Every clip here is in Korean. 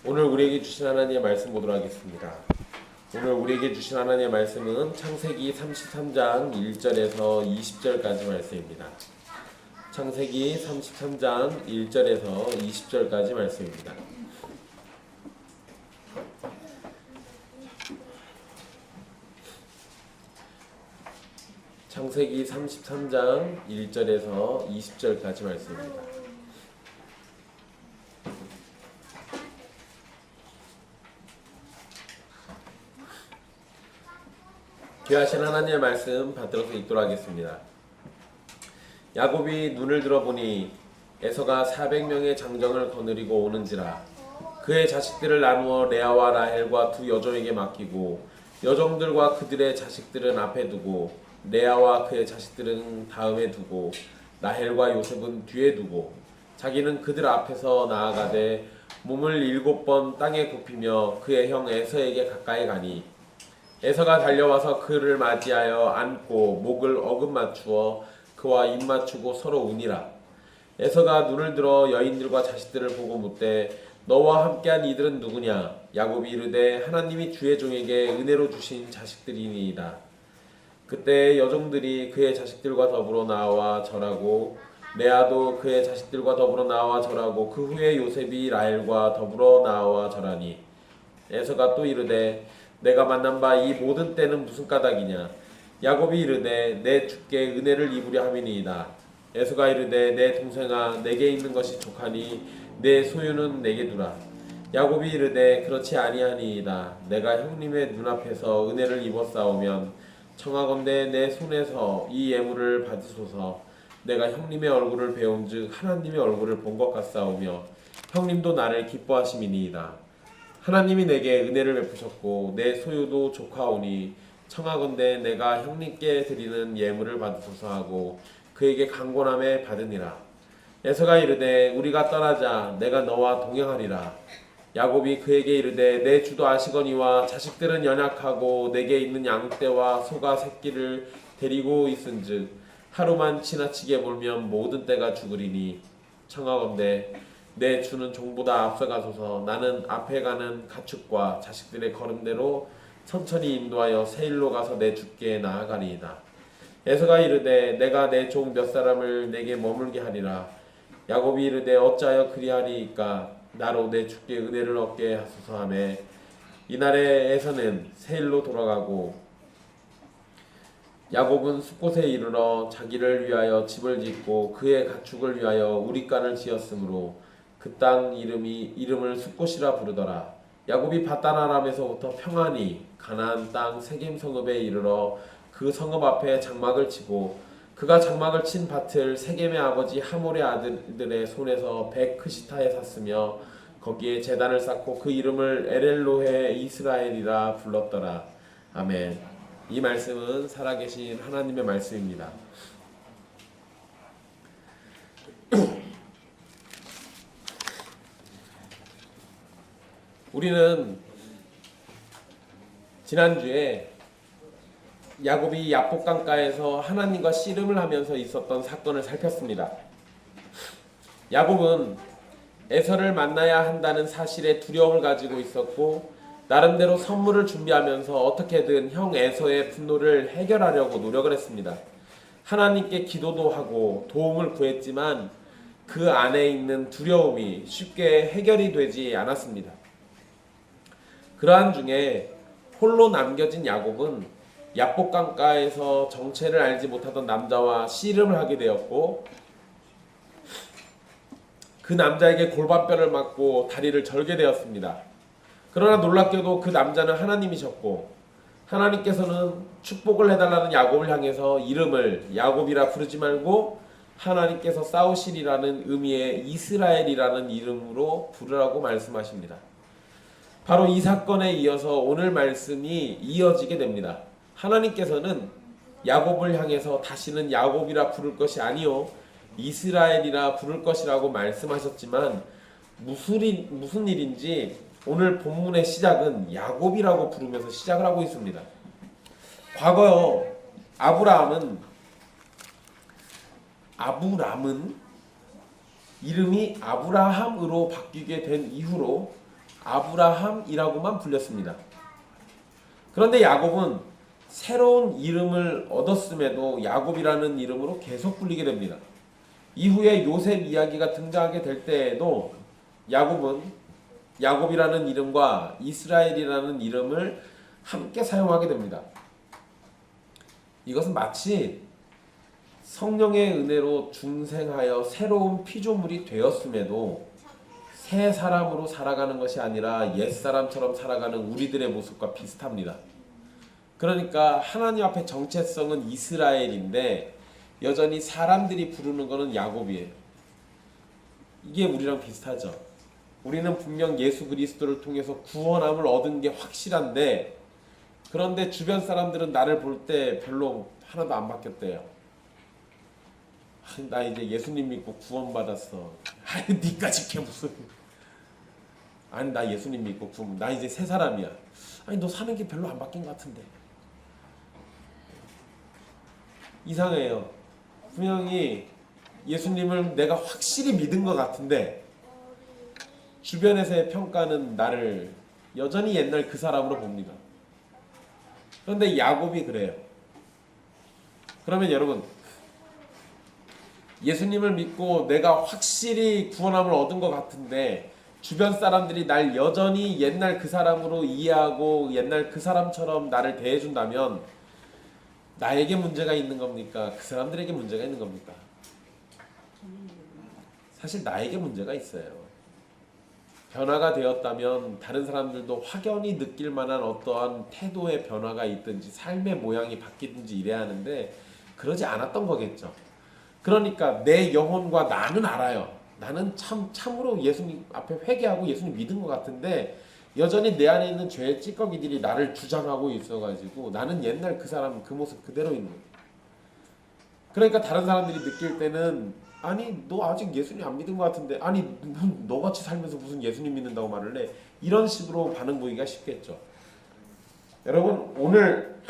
오늘 우리에게 주신 하나님의 말씀 보도록 하겠습니다. 오늘 우리에게 주신 하나님의 말씀은 창세기 33장 1절에서 20절까지 말씀입니다. 창세기 33장 1절에서 20절까지 말씀입니다. 창세기 33장 1절에서 20절까지 말씀입니다. 귀하신 하나님의 말씀 받들어서 읽도록 하겠습니다. 야곱이 눈을 들어보니 에서가 400명의 장정을 거느리고 오는지라. 그의 자식들을 나누어 레아와 라헬과 두 여종에게 맡기고 여종들과 그들의 자식들은 앞에 두고 레아와 그의 자식들은 다음에 두고 라헬과 요셉은 뒤에 두고 자기는 그들 앞에서 나아가되 몸을 7번 땅에 굽히며 그의 형 에서에게 가까이 가니 에서가 달려와서 그를 맞이하여 안고 목을 어금 맞추어 그와 입 맞추고 서로 우니라. 에서가 눈을 들어 여인들과 자식들을 보고 묻되 너와 함께한 이들은 누구냐? 야곱이 이르되 하나님이 주의 종에게 은혜로 주신 자식들이니이다. 그때 여종들이 그의 자식들과 더불어 나와 절하고 레아도 그의 자식들과 더불어 나와 절하고 그 후에 요셉이 라헬과 더불어 나와 절하니 에서가 또 이르되 내가 만난 바 이 모든 때는 무슨 까닭이냐? 야곱이 이르되 내 주께 은혜를 입으려 함이니이다. 에서가 이르되 내 동생아 내게 있는 것이 족하니 내 소유는 내게 두라. 야곱이 이르되 그렇지 아니하니이다. 내가 형님의 눈앞에서 은혜를 입었사오면 청하건대 내 손에서 이 예물을 받으소서. 내가 형님의 얼굴을 배운즉 하나님의 얼굴을 본 것 같사오며 형님도 나를 기뻐하심이니이다. 하나님이 내게 은혜를 베푸셨고 내 소유도 족하오니 청하건대 내가 형님께 드리는 예물을 받으소서 하고 그에게 강권함에 받으니라. 에서가 이르되 우리가 떠나자. 내가 너와 동행하리라. 야곱이 그에게 이르되 내 주도 아시거니와 자식들은 연약하고 내게 있는 양떼와 소가 새끼를 데리고 있은즉 하루만 지나치게 몰면 모든 떼가 죽으리니 청하건대 내 주는 종보다 앞서가소서. 나는 앞에 가는 가축과 자식들의 걸음대로 천천히 인도하여 세일로 가서 내 주께 나아가리이다. 에서가 이르되 내가 내 종 몇 사람을 내게 머물게 하리라. 야곱이 이르되 어찌하여 그리하리이까? 나로 내 주께 은혜를 얻게 하소서 하며 이날에 에서는 세일로 돌아가고 야곱은 숫곳에 이르러 자기를 위하여 집을 짓고 그의 가축을 위하여 우릿간을 지었으므로 그 땅 이름을 숫곳이라 부르더라. 야곱이 밧단아람에서부터 평안히 가나안 땅 세겜 성읍에 이르러 그 성읍 앞에 장막을 치고 그가 장막을 친 밭을 세겜의 아버지 하몰의 아들들의 손에서 백크시타에 샀으며 거기에 제단을 쌓고 그 이름을 엘엘로헤 이스라엘이라 불렀더라. 아멘. 이 말씀은 살아계신 하나님의 말씀입니다. 우리는 지난주에 야곱이 야복 강가에서 하나님과 씨름을 하면서 있었던 사건을 살폈습니다. 야곱은 에서를 만나야 한다는 사실에 두려움을 가지고 있었고 나름대로 선물을 준비하면서 어떻게든 형 에서의 분노를 해결하려고 노력을 했습니다. 하나님께 기도도 하고 도움을 구했지만 그 안에 있는 두려움이 쉽게 해결이 되지 않았습니다. 그러한 중에 홀로 남겨진 야곱은 야복 강가에서 정체를 알지 못하던 남자와 씨름을 하게 되었고 그 남자에게 골반뼈를 맞고 다리를 절게 되었습니다. 그러나 놀랍게도 그 남자는 하나님이셨고 하나님께서는 축복을 해달라는 야곱을 향해서 이름을 야곱이라 부르지 말고 하나님께서 싸우시리라는 의미의 이스라엘이라는 이름으로 부르라고 말씀하십니다. 바로 이 사건에 이어서 오늘 말씀이 이어지게 됩니다. 하나님께서는 야곱을 향해서 다시는 야곱이라 부를 것이 아니요 이스라엘이라 부를 것이라고 말씀하셨지만 무슨 일인지 오늘 본문의 시작은 야곱이라고 부르면서 시작을 하고 있습니다. 과거 아브람은 이름이 아브라함으로 바뀌게 된 이후로 아브라함이라고만 불렸습니다. 그런데 야곱은 새로운 이름을 얻었음에도 야곱이라는 이름으로 계속 불리게 됩니다. 이후에 요셉 이야기가 등장하게 될 때에도 야곱은 야곱이라는 이름과 이스라엘이라는 이름을 함께 사용하게 됩니다. 이것은 마치 성령의 은혜로 중생하여 새로운 피조물이 되었음에도 새 사람으로 살아가는 것이 아니라 옛사람처럼 살아가는 우리들의 모습과 비슷합니다. 그러니까 하나님 앞에 정체성은 이스라엘인데 여전히 사람들이 부르는 것은 야곱이에요. 이게 우리랑 비슷하죠. 우리는 분명 예수 그리스도를 통해서 구원함을 얻은 게 확실한데, 그런데 주변 사람들은 나를 볼 때 별로 하나도 안 바뀌었대요. 나 이제 예수님 믿고 구원받았어. 아니 니까지 걔 무슨. 아니 나 예수님 믿고 구원, 나 이제 새 사람이야. 아니 너 사는 게 별로 안 바뀐 것 같은데. 이상해요. 분명히 예수님을 내가 확실히 믿은 것 같은데 주변에서의 평가는 나를 여전히 옛날 그 사람으로 봅니다. 그런데 야곱이 그래요. 그러면 여러분, 예수님을 믿고 내가 확실히 구원함을 얻은 것 같은데 주변 사람들이 날 여전히 옛날 그 사람으로 이해하고 옛날 그 사람처럼 나를 대해준다면 나에게 문제가 있는 겁니까? 그 사람들에게 문제가 있는 겁니까? 사실 나에게 문제가 있어요. 변화가 되었다면 다른 사람들도 확연히 느낄 만한 어떠한 태도의 변화가 있든지 삶의 모양이 바뀌든지 이래야 하는데 그러지 않았던 거겠죠. 그러니까 내 영혼과 나는 알아요. 나는 참으로 예수님 앞에 회개하고 예수님 믿은 것 같은데 여전히 내 안에 있는 죄의 찌꺼기들이 나를 주장하고 있어가지고 나는 옛날 그 사람 그 모습 그대로 있는 거예요. 그러니까 다른 사람들이 느낄 때는 아니 너 아직 예수님 안 믿은 것 같은데 아니 너같이 살면서 무슨 예수님 믿는다고 말을 해. 이런 식으로 반응 보이기가 쉽겠죠. 여러분 오늘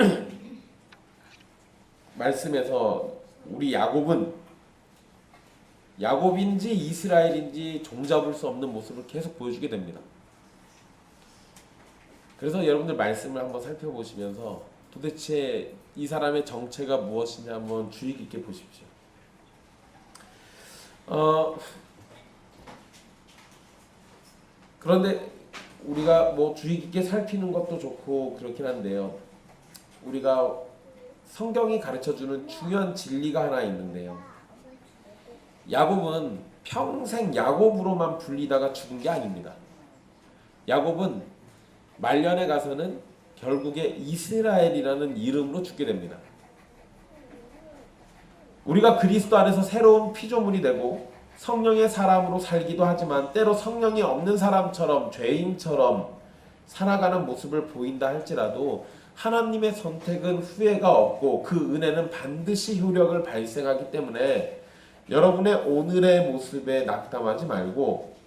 말씀에서 우리 야곱인지 이스라엘인지 종잡을 수 없는 모습을 계속 보여주게 됩니다. 그래서 여러분들 말씀을 한번 살펴보시면서 도대체 이 사람의 정체가 무엇이냐 한번 주의 깊게 보십시오. 그런데 우리가 뭐 주의 깊게 살피는 것도 좋고 그렇긴 한데요. 우리가 성경이 가르쳐주는 중요한 진리가 하나 있는데요. 야곱은 평생 야곱으로만 불리다가 죽은 게 아닙니다. 야곱은 말년에 가서는 결국에 이스라엘이라는 이름으로 죽게 됩니다. 우리가 그리스도 안에서 새로운 피조물이 되고 성령의 사람으로 살기도 하지만 때로 성령이 없는 사람처럼 죄인처럼 살아가는 모습을 보인다 할지라도 하나님의 선택은 후회가 없고 그 은혜는 반드시 효력을 발생하기 때문에 여러분의 오늘의 모습에 낙담하지 말고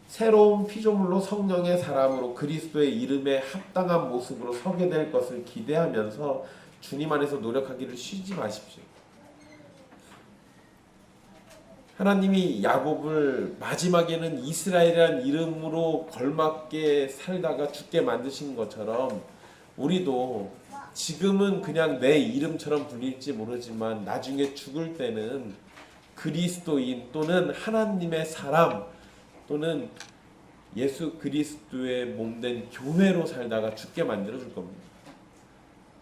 새로운 피조물로 성령의 사람으로 그리스도의 이름에 합당한 모습으로 서게 될 것을 기대하면서 주님 안에서 노력하기를 쉬지 마십시오. 하나님이 야곱을 마지막에는 이스라엘이라는 이름으로 걸맞게 살다가 죽게 만드신 것처럼 우리도 지금은 그냥 내 이름처럼 불릴지 모르지만 나중에 죽을 때는 그리스도인 또는 하나님의 사람 또는 예수 그리스도의 몸된 교회로 살다가 죽게 만들어줄 겁니다.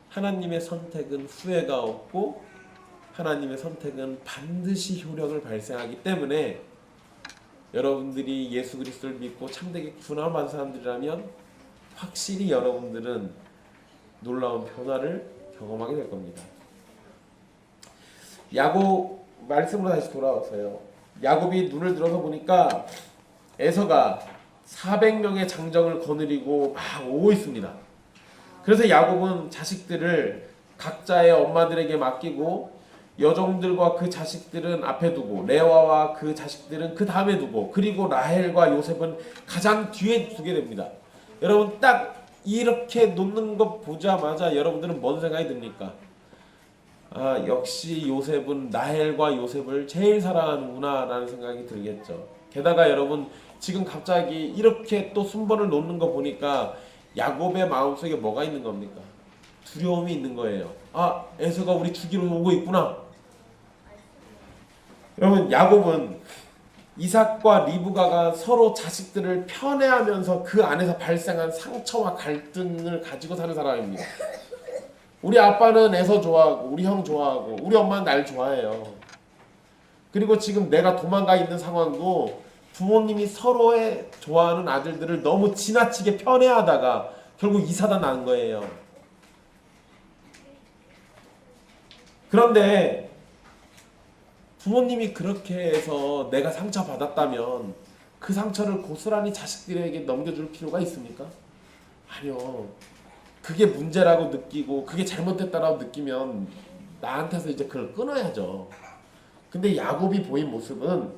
하나님의 선택은 후회가 없고 하나님의 선택은 반드시 효력을 발생하기 때문에 여러분들이 예수 그리스도를 믿고 참되게 구원받은 사람들이라면 확실히 여러분들은 놀라운 변화를 경험하게 될 겁니다. 야곱 말씀으로 다시 돌아와서요. 야곱이 눈을 들어서 보니까 에서가 400명의 장정을 거느리고 막 오고 있습니다. 그래서 야곱은 자식들을 각자의 엄마들에게 맡기고 여종들과 그 자식들은 앞에 두고 레아와 그 자식들은 그 다음에 두고 그리고 라헬과 요셉은 가장 뒤에 두게 됩니다. 여러분 딱 이렇게 놓는 것 보자마자 여러분들은 뭔 생각이 듭니까? 아 역시 요셉은 라헬과 요셉을 제일 사랑하는구나 라는 생각이 들겠죠. 게다가 여러분 지금 갑자기 이렇게 또 순번을 놓는 거 보니까 야곱의 마음속에 뭐가 있는 겁니까? 두려움이 있는 거예요. 아, 에서가 우리 죽이러 오고 있구나. 여러분, 야곱은 이삭과 리브가가 서로 자식들을 편애하면서 그 안에서 발생한 상처와 갈등을 가지고 사는 사람입니다. 우리 아빠는 에서 좋아하고 우리 형 좋아하고 우리 엄마는 날 좋아해요. 그리고 지금 내가 도망가 있는 상황도 부모님이 서로의 좋아하는 아들들을 너무 지나치게 편애하다가 결국 이사다 난 거예요. 그런데 부모님이 그렇게 해서 내가 상처받았다면 그 상처를 고스란히 자식들에게 넘겨줄 필요가 있습니까? 아니요. 그게 문제라고 느끼고 그게 잘못됐다라고 느끼면 나한테서 이제 그걸 끊어야죠. 근데 야곱이 보인 모습은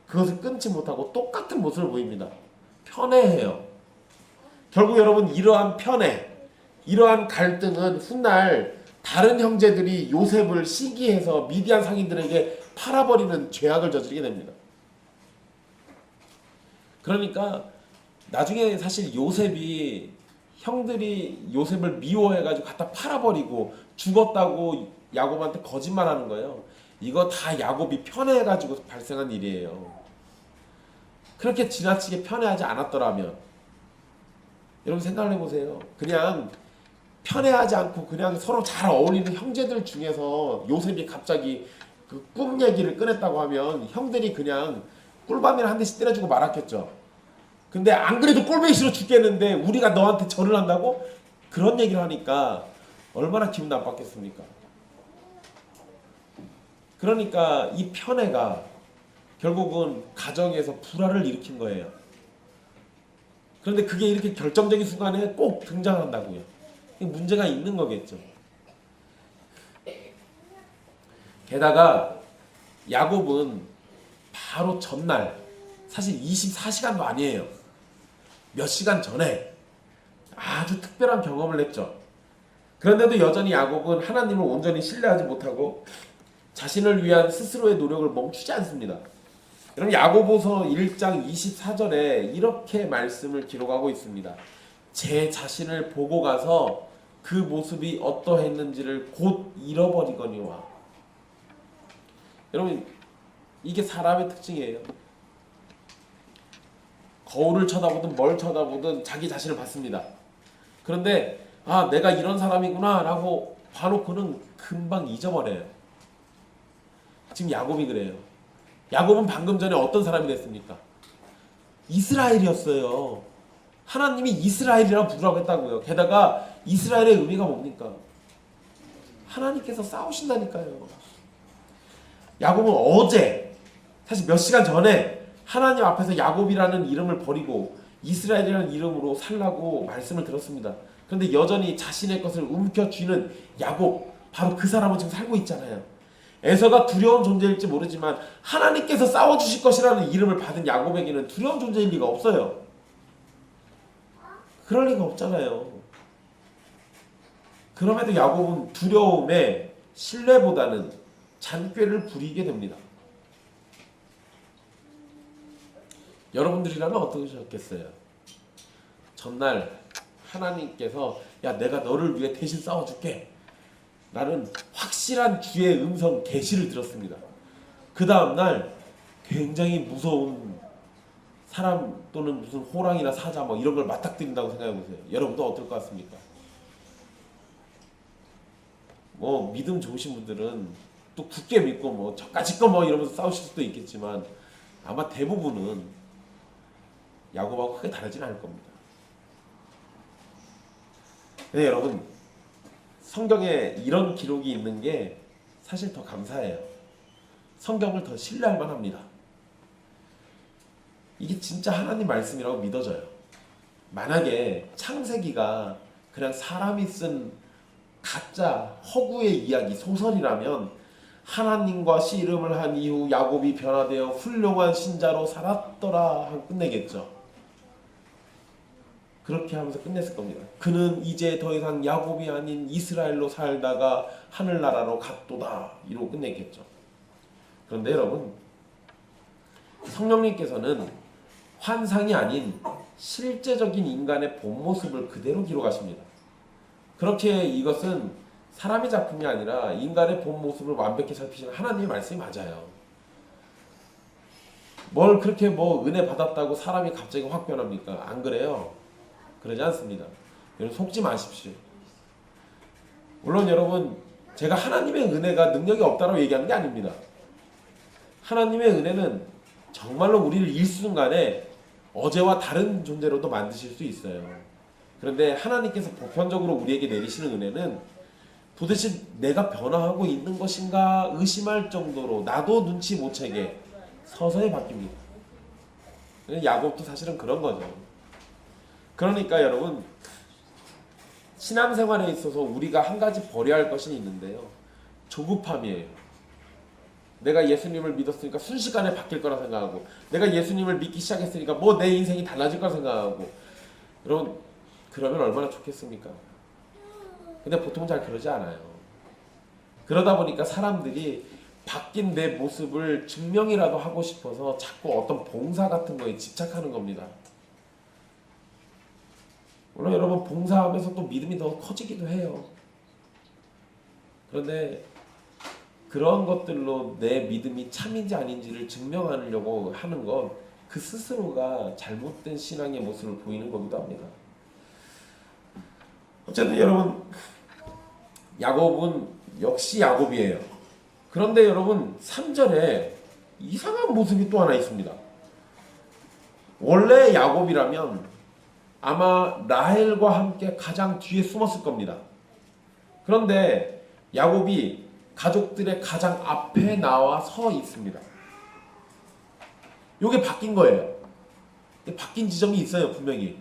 그것을 끊지 못하고 똑같은 모습을 보입니다. 편애해요. 결국 여러분, 이러한 편애, 이러한 갈등은 훗날 다른 형제들이 요셉을 시기해서 미디안 상인들에게 팔아버리는 죄악을 저지르게 됩니다. 그러니까 나중에 사실 요셉이 형들이 요셉을 미워해가지고 갖다 팔아버리고 죽었다고 야곱한테 거짓말하는 거예요. 이거 다 야곱이 편애해가지고 발생한 일이에요. 그렇게 지나치게 편애하지 않았더라면 여러분 생각을 해보세요. 그냥 편애하지 않고 그냥 서로 잘 어울리는 형제들 중에서 요셉이 갑자기 그 꿈 얘기를 꺼냈다고 하면 형들이 그냥 꿀밤이나 한 대씩 때려주고 말았겠죠. 근데 안 그래도 꼴보기 싫어 죽겠는데 우리가 너한테 절을 한다고? 그런 얘기를 하니까 얼마나 기분 나빴겠습니까? 그러니까 이 편애가 결국은 가정에서 불화를 일으킨 거예요. 그런데 그게 이렇게 결정적인 순간에 꼭 등장한다고요. 문제가 있는 거겠죠. 게다가 야곱은 바로 전날, 사실 24시간도 아니에요. 몇 시간 전에 아주 특별한 경험을 했죠. 그런데도 여전히 야곱은 하나님을 온전히 신뢰하지 못하고 자신을 위한 스스로의 노력을 멈추지 않습니다. 여러분, 야고보서 1장 24절에 이렇게 말씀을 기록하고 있습니다. 제 자신을 보고 가서 그 모습이 어떠했는지를 곧 잃어버리거니와. 여러분, 이게 사람의 특징이에요. 거울을 쳐다보든 뭘 쳐다보든 자기 자신을 봤습니다. 그런데 아, 내가 이런 사람이구나 라고 봐놓고는 금방 잊어버려요. 지금 야곱이 그래요. 야곱은 방금 전에 어떤 사람이 됐습니까? 이스라엘이었어요. 하나님이 이스라엘이라고 부르라고 했다고요. 게다가 이스라엘의 의미가 뭡니까? 하나님께서 싸우신다니까요. 야곱은 어제, 사실 몇 시간 전에 하나님 앞에서 야곱이라는 이름을 버리고 이스라엘이라는 이름으로 살라고 말씀을 들었습니다. 그런데 여전히 자신의 것을 움켜쥐는 야곱, 바로 그 사람은 지금 살고 있잖아요. 에서가 두려운 존재일지 모르지만 하나님께서 싸워주실 것이라는 이름을 받은 야곱에게는 두려운 존재일 리가 없어요. 그럴 리가 없잖아요. 그럼에도 야곱은 두려움에 신뢰보다는 잔꾀를 부리게 됩니다. 여러분들이라면 어떠셨겠어요? 전날 하나님께서 야, 내가 너를 위해 대신 싸워줄게 라는 확실한 주의 음성 계시를 들었습니다. 그 다음날 굉장히 무서운 사람 또는 무슨 호랑이나 사자 뭐 이런 걸 맞닥뜨린다고 생각해보세요. 여러분도 어떨 것 같습니까? 뭐 믿음 좋으신 분들은 또 굳게 믿고 뭐 저까짓 거 뭐 이러면서 싸우실 수도 있겠지만 아마 대부분은 야곱하고 크게 다르진 않을 겁니다. 네, 여러분, 성경에 이런 기록이 있는 게 사실 더 감사해요. 성경을 더 신뢰할 만합니다. 이게 진짜 하나님 말씀이라고 믿어져요. 만약에 창세기가 그냥 사람이 쓴 가짜 허구의 이야기, 소설이라면 하나님과 씨름을 한 이후 야곱이 변화되어 훌륭한 신자로 살았더라 하고 끝내겠죠. 그렇게 하면서 끝냈을 겁니다. 그는 이제 더 이상 야곱이 아닌 이스라엘로 살다가 하늘나라로 갔도다 이러고 끝냈겠죠. 그런데 여러분, 성령님께서는 환상이 아닌 실제적인 인간의 본 모습을 그대로 기록하십니다. 그렇게 이것은 사람의 작품이 아니라 인간의 본 모습을 완벽히 살피시는 하나님의 말씀이 맞아요. 뭘 그렇게 은혜 받았다고 사람이 갑자기 확 변합니까? 안 그래요. 그러지 않습니다. 여러분 속지 마십시오. 물론 여러분 제가 하나님의 은혜가 능력이 없다고 얘기하는 게 아닙니다. 하나님의 은혜는 정말로 우리를 일순간에 어제와 다른 존재로도 만드실 수 있어요. 그런데 하나님께서 보편적으로 우리에게 내리시는 은혜는 도대체 내가 변화하고 있는 것인가 의심할 정도로 나도 눈치 못 채게 서서히 바뀝니다. 야곱도 사실은 그런 거죠. 그러니까 여러분 신앙생활에 있어서 우리가 한 가지 버려야 할 것이 있는데요. 조급함이에요. 내가 예수님을 믿었으니까 순식간에 바뀔 거라 생각하고 내가 예수님을 믿기 시작했으니까 내 인생이 달라질 거라 생각하고 여러분 그러면 얼마나 좋겠습니까? 근데 보통 잘 그러지 않아요. 그러다 보니까 사람들이 바뀐 내 모습을 증명이라도 하고 싶어서 자꾸 어떤 봉사 같은 거에 집착하는 겁니다. 물론 여러분 봉사하면서 또 믿음이 더 커지기도 해요. 그런데 그런 것들로 내 믿음이 참인지 아닌지를 증명하려고 하는 건 그 스스로가 잘못된 신앙의 모습을 보이는 거기도 합니다. 어쨌든 여러분 야곱은 역시 야곱이에요. 그런데 여러분 3절에 이상한 모습이 또 하나 있습니다. 원래 야곱이라면 아마 라헬과 함께 가장 뒤에 숨었을 겁니다. 그런데 야곱이 가족들의 가장 앞에 나와 서 있습니다. 이게 바뀐 거예요. 바뀐 지점이 있어요. 분명히.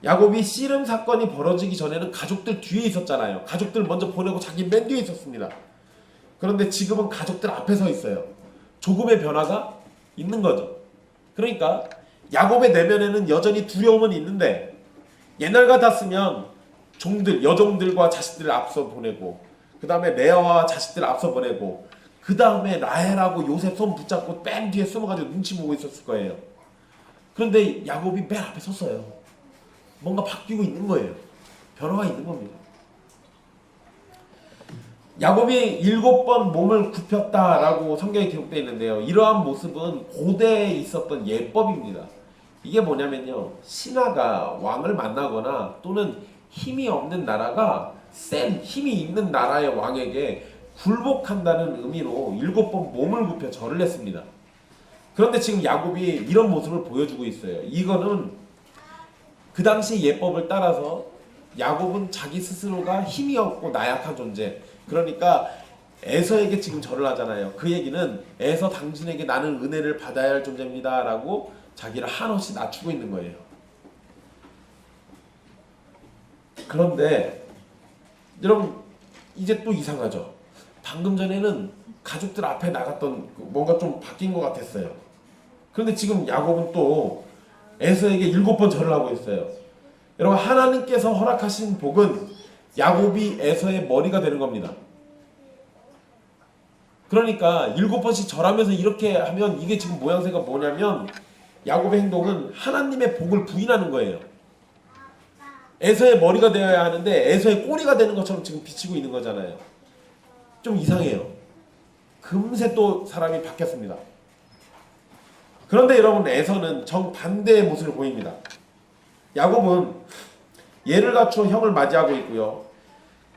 야곱이 씨름 사건이 벌어지기 전에는 가족들 뒤에 있었잖아요. 가족들 먼저 보내고 자기 맨 뒤에 있었습니다. 그런데 지금은 가족들 앞에 서 있어요. 조금의 변화가 있는 거죠. 그러니까 야곱의 내면에는 여전히 두려움은 있는데 옛날 같았으면 종들, 여종들과 자식들을 앞서 보내고 그 다음에 레아와 자식들을 앞서 보내고 그 다음에 라헬하고 요셉 손 붙잡고 맨 뒤에 숨어가지고 눈치 보고 있었을 거예요. 그런데 야곱이 맨 앞에 섰어요. 뭔가 바뀌고 있는 거예요. 변화가 있는 겁니다. 야곱이 7번 몸을 굽혔다라고 성경에 기록되어 있는데요. 이러한 모습은 고대에 있었던 예법입니다. 이게 뭐냐면요. 신하가 왕을 만나거나 또는 힘이 없는 나라가 센 힘이 있는 나라의 왕에게 굴복한다는 의미로 7번 몸을 굽혀 절을 했습니다. 그런데 지금 야곱이 이런 모습을 보여주고 있어요. 이거는 그 당시 예법을 따라서 야곱은 자기 스스로가 힘이 없고 나약한 존재, 그러니까 에서에게 지금 절을 하잖아요. 그 얘기는 에서 당신에게 나는 은혜를 받아야 할 존재입니다 라고 자기를 한없이 낮추고 있는 거예요. 그런데 여러분 이제 또 이상하죠. 방금 전에는 가족들 앞에 나갔던 뭔가 좀 바뀐 것 같았어요. 그런데 지금 야곱은 또 에서에게 7번 절을 하고 있어요. 여러분 하나님께서 허락하신 복은 야곱이 에서의 머리가 되는 겁니다. 그러니까 7번씩 절하면서 이렇게 하면 이게 지금 모양새가 뭐냐면 야곱의 행동은 하나님의 복을 부인하는 거예요. 에서의 머리가 되어야 하는데 에서의 꼬리가 되는 것처럼 지금 비치고 있는 거잖아요. 좀 이상해요. 금세 또 사람이 바뀌었습니다. 그런데 여러분 에서는 정반대의 모습을 보입니다. 야곱은 예를 갖추어 형을 맞이하고 있고요.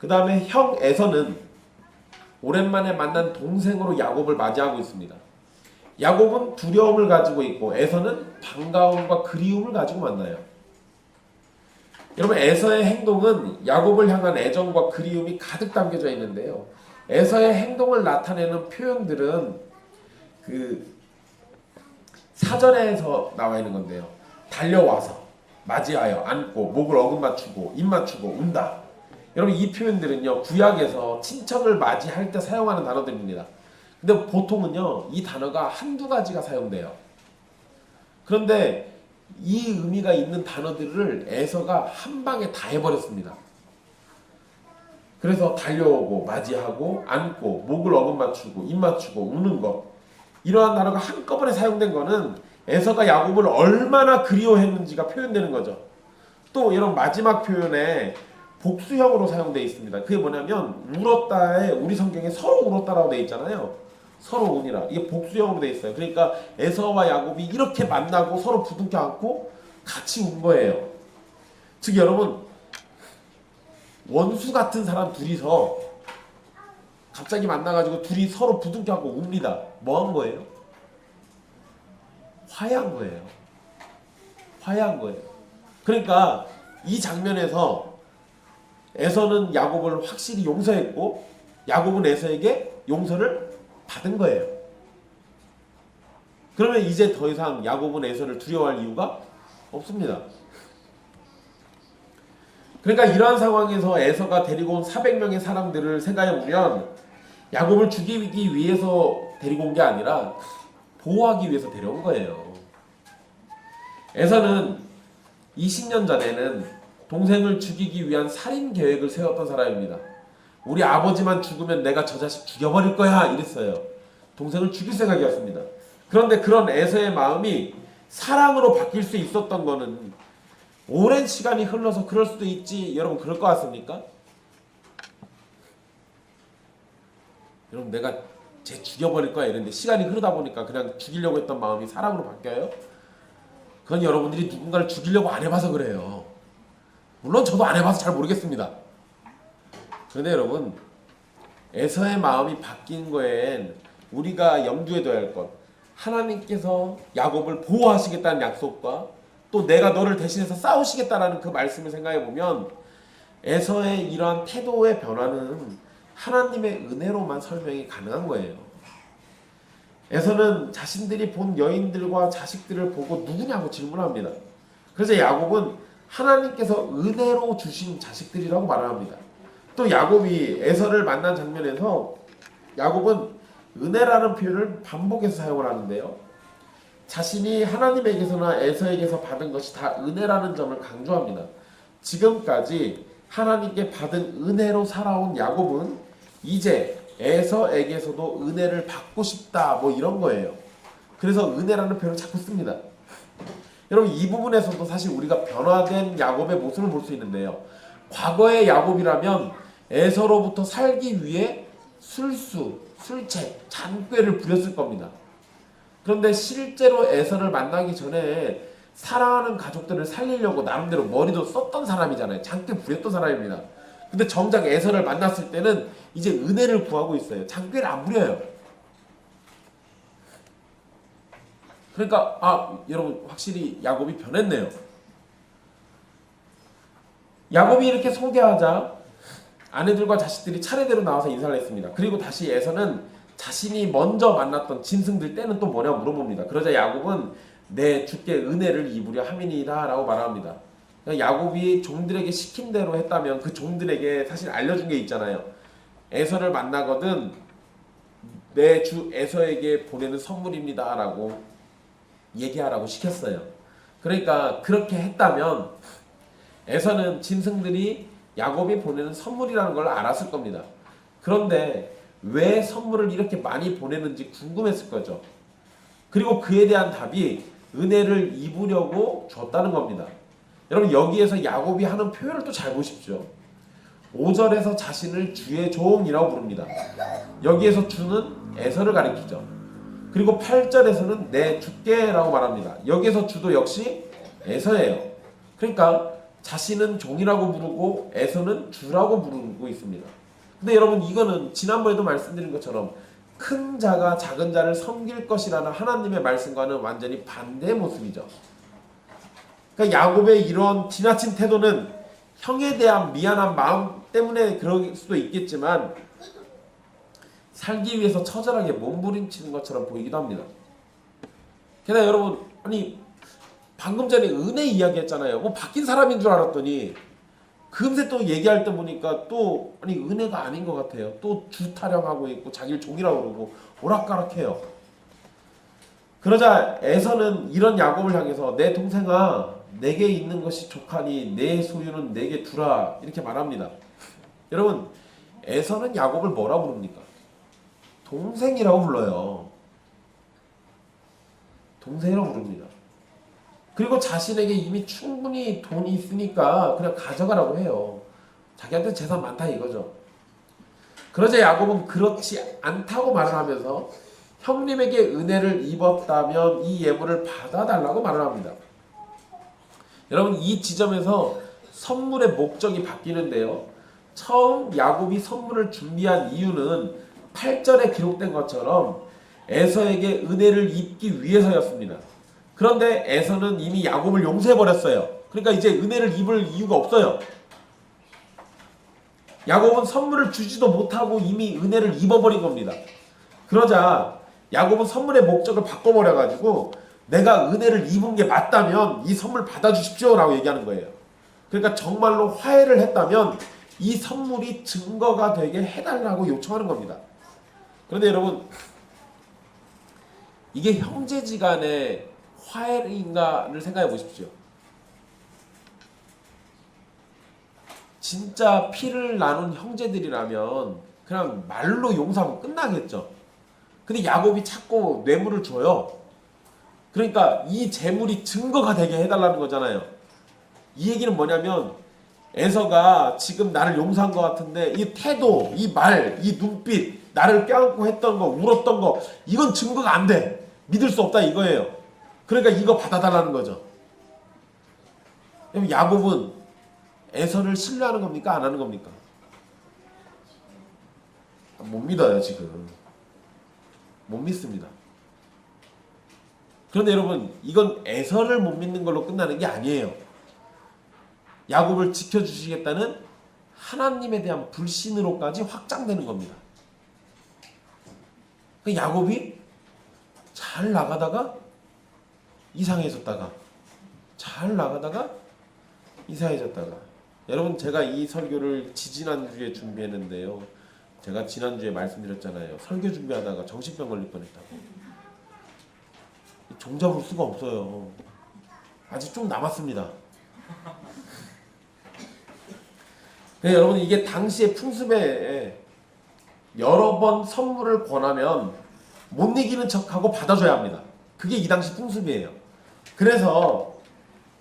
그 다음에 형 에서는 오랜만에 만난 동생으로 야곱을 맞이하고 있습니다. 야곱은 두려움을 가지고 있고 에서는 반가움과 그리움을 가지고 만나요. 여러분 에서의 행동은 야곱을 향한 애정과 그리움이 가득 담겨져 있는데요. 에서의 행동을 나타내는 표현들은 그 사전에서 나와 있는 건데요. 달려와서 맞이하여 안고 목을 어금 맞추고 입 맞추고 운다. 여러분 이 표현들은요 구약에서 친척을 맞이할 때 사용하는 단어들입니다. 근데 보통은요 이 단어가 한두 가지가 사용돼요. 그런데 이 의미가 있는 단어들을 에서가 한 방에 다 해버렸습니다. 그래서 달려오고 맞이하고 안고 목을 어금 맞추고 입 맞추고 우는 것, 이러한 단어가 한꺼번에 사용된 거는 에서가 야곱을 얼마나 그리워했는지가 표현되는 거죠. 또 이런 마지막 표현에 복수형으로 사용되어 있습니다. 그게 뭐냐면 울었다에 우리 성경에 서로 울었다라고 되어 있잖아요. 서로 운이라. 이게 복수형으로 되어 있어요. 그러니까 에서와 야곱이 이렇게 만나고 서로 부둥켜 안고 같이 운 거예요. 즉 여러분, 원수 같은 사람 둘이서 갑자기 만나가지고 둘이 서로 부둥켜 안고 웁니다. 뭐 한 거예요? 화해한 거예요. 화해한 거예요. 그러니까 이 장면에서 에서는 야곱을 확실히 용서했고 야곱은 에서에게 용서를 받은 거예요. 그러면 이제 더 이상 야곱은 에서를 두려워할 이유가 없습니다. 그러니까 이러한 상황에서 에서가 데리고 온 400명의 사람들을 생각해 보면 야곱을 죽이기 위해서 데리고 온 게 아니라 보호하기 위해서 데려온 거예요. 에서는 20년 전에는 동생을 죽이기 위한 살인 계획을 세웠던 사람입니다. 우리 아버지만 죽으면 내가 저 자식 죽여버릴 거야 이랬어요. 동생을 죽일 생각이었습니다. 그런데 그런 에서의 마음이 사랑으로 바뀔 수 있었던 거는 오랜 시간이 흘러서 그럴 수도 있지. 여러분 그럴 것 같습니까? 여러분 내가 쟤 죽여버릴 거야 이랬는데 시간이 흐르다 보니까 그냥 죽이려고 했던 마음이 사랑으로 바뀌어요? 그건 여러분들이 누군가를 죽이려고 안 해봐서 그래요. 물론 저도 안 해봐서 잘 모르겠습니다. 그런데 여러분 에서의 마음이 바뀐 거엔 우리가 염두에 둬야 할 것, 하나님께서 야곱을 보호하시겠다는 약속과 또 내가 너를 대신해서 싸우시겠다라는 그 말씀을 생각해 보면 에서의 이러한 태도의 변화는 하나님의 은혜로만 설명이 가능한 거예요. 에서는 자신들이 본 여인들과 자식들을 보고 누구냐고 질문합니다. 그래서 야곱은 하나님께서 은혜로 주신 자식들이라고 말합니다. 또 야곱이 에서를 만난 장면에서 야곱은 은혜라는 표현을 반복해서 사용을 하는데요. 자신이 하나님에게서나 에서에게서 받은 것이 다 은혜라는 점을 강조합니다. 지금까지 하나님께 받은 은혜로 살아온 야곱은 이제 에서에게서도 은혜를 받고 싶다 뭐 이런 거예요. 그래서 은혜라는 표현을 자꾸 씁니다. 여러분 이 부분에서도 사실 우리가 변화된 야곱의 모습을 볼 수 있는데요. 과거의 야곱이라면 에서로부터 살기 위해 술수, 술책, 잔꾀를 부렸을 겁니다. 그런데 실제로 에서를 만나기 전에 사랑하는 가족들을 살리려고 나름대로 머리도 썼던 사람이잖아요. 잔꾀 부렸던 사람입니다. 근데 정작 에서를 만났을 때는 이제 은혜를 구하고 있어요. 잔꾀를 안 부려요. 그러니까 여러분 확실히 야곱이 변했네요. 야곱이 이렇게 소개하자 아내들과 자식들이 차례대로 나와서 인사를 했습니다. 그리고 다시 에서는 자신이 먼저 만났던 짐승들 때는 또 뭐냐고 물어봅니다. 그러자 야곱은 내 주께 은혜를 입으려 함이니이다 라고 말합니다. 야곱이 종들에게 시킨 대로 했다면 그 종들에게 사실 알려준 게 있잖아요. 에서를 만나거든 내 주 에서에게 보내는 선물입니다 라고 얘기하라고 시켰어요. 그러니까 그렇게 했다면 에서는 짐승들이 야곱이 보내는 선물이라는 걸 알았을 겁니다. 그런데 왜 선물을 이렇게 많이 보내는지 궁금했을 거죠. 그리고 그에 대한 답이 은혜를 입으려고 줬다는 겁니다. 여러분 여기에서 야곱이 하는 표현을 또 잘 보십시오. 5절에서 자신을 주의 종이라고 부릅니다. 여기에서 주는 에서를 가리키죠. 그리고 8절에서는 내 주께라고 말합니다. 여기에서 주도 역시 에서예요. 그러니까 자신은 종이라고 부르고 에서는 주라고 부르고 있습니다. 근데 여러분 이거는 지난번에도 말씀드린 것처럼 큰 자가 작은 자를 섬길 것이라는 하나님의 말씀과는 완전히 반대의 모습이죠. 그러니까 야곱의 이런 지나친 태도는 형에 대한 미안한 마음 때문에 그럴 수도 있겠지만 살기 위해서 처절하게 몸부림치는 것처럼 보이기도 합니다. 게다가 여러분 방금 전에 은혜 이야기했잖아요. 뭐 바뀐 사람인 줄 알았더니 금세 또 얘기할 때 보니까 또 은혜가 아닌 것 같아요. 또 주 타령하고 있고 자기를 종이라고 그러고 오락가락해요. 그러자 에서는 이런 야곱을 향해서 내 동생아 내게 있는 것이 족하니 내 소유는 내게 두라 이렇게 말합니다. 여러분 에서는 야곱을 뭐라 부릅니까? 동생이라고 불러요. 동생이라고 부릅니다. 그리고 자신에게 이미 충분히 돈이 있으니까 그냥 가져가라고 해요. 자기한테 재산 많다 이거죠. 그러자 야곱은 그렇지 않다고 말을 하면서 형님에게 은혜를 입었다면 이 예물을 받아달라고 말을 합니다. 여러분, 이 지점에서 선물의 목적이 바뀌는데요. 처음 야곱이 선물을 준비한 이유는 8절에 기록된 것처럼 에서에게 은혜를 입기 위해서였습니다. 그런데 에서는 이미 야곱을 용서해버렸어요. 그러니까 이제 은혜를 입을 이유가 없어요. 야곱은 선물을 주지도 못하고 이미 은혜를 입어버린 겁니다. 그러자 야곱은 선물의 목적을 바꿔버려가지고 내가 은혜를 입은 게 맞다면 이 선물 받아주십시오 라고 얘기하는 거예요. 그러니까 정말로 화해를 했다면 이 선물이 증거가 되게 해달라고 요청하는 겁니다. 그런데 여러분, 이게 형제지간의 화해인가를 생각해 보십시오. 진짜 피를 나눈 형제들이라면 그냥 말로 용서하면 끝나겠죠. 근데 야곱이 자꾸 뇌물을 줘요. 그러니까 이 재물이 증거가 되게 해달라는 거잖아요. 이 얘기는 뭐냐면 에서가 지금 나를 용서한 것 같은데 이 태도, 이 말, 이 눈빛, 나를 껴안고 했던 거, 울었던 거, 이건 증거가 안 돼. 믿을 수 없다 이거예요. 그러니까 이거 받아달라는 거죠. 그럼 야곱은 에서를 신뢰하는 겁니까? 안 하는 겁니까? 못 믿어요 지금. 못 믿습니다. 그런데 여러분, 이건 에서를 못 믿는 걸로 끝나는 게 아니에요. 야곱을 지켜주시겠다는 하나님에 대한 불신으로까지 확장되는 겁니다. 야곱이 잘 나가다가 이상해졌다가 잘 나가다가 이상해졌다가. 여러분, 제가 이 설교를 지지난주에 준비했는데요. 제가 지난주에 말씀드렸잖아요. 설교 준비하다가 정신병 걸릴 뻔했다고. 종잡을 수가 없어요. 아직 좀 남았습니다. 여러분, 이게 당시의 풍습에 여러 번 선물을 권하면 못 이기는 척하고 받아줘야 합니다. 그게 이 당시 풍습이에요. 그래서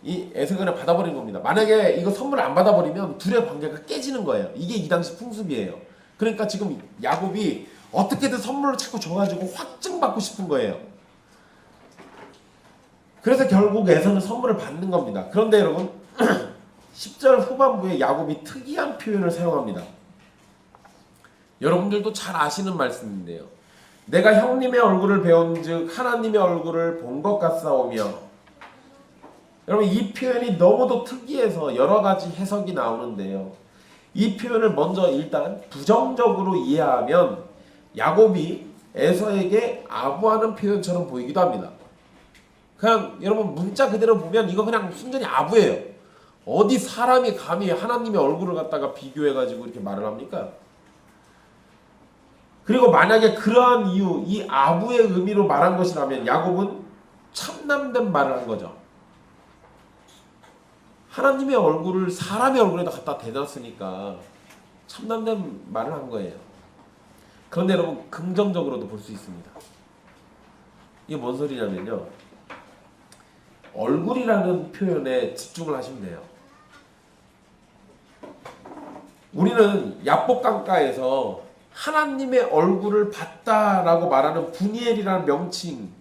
이 에서가 그냥 받아버린 겁니다. 만약에 이거 선물을 안 받아버리면 둘의 관계가 깨지는 거예요. 이게 이 당시 풍습이에요. 그러니까 지금 야곱이 어떻게든 선물을 자꾸 줘가지고 확증받고 싶은 거예요. 그래서 결국 에서는 선물을 받는 겁니다. 그런데 여러분, 10절 후반부에 야곱이 특이한 표현을 사용합니다. 여러분들도 잘 아시는 말씀인데요. 내가 형님의 얼굴을 배운즉 하나님의 얼굴을 본 것 같사오며. 여러분, 이 표현이 너무도 특이해서 여러 가지 해석이 나오는데요. 이 표현을 먼저 일단 부정적으로 이해하면 야곱이 에서에게 아부하는 표현처럼 보이기도 합니다. 그냥 여러분 문자 그대로 보면 이거 그냥 순전히 아부예요. 어디 사람이 감히 하나님의 얼굴을 갖다가 비교해가지고 이렇게 말을 합니까? 그리고 만약에 그러한 이유, 이 아부의 의미로 말한 것이라면 야곱은 참남된 말을 한 거죠. 하나님의 얼굴을 사람의 얼굴에다 갖다 대놨으니까 참남된 말을 한 거예요. 그런데 여러분, 긍정적으로도 볼 수 있습니다. 이게 뭔 소리냐면요, 얼굴이라는 표현에 집중을 하시면 돼요. 우리는 야복강가에서 하나님의 얼굴을 봤다라고 말하는 분이엘이라는 명칭,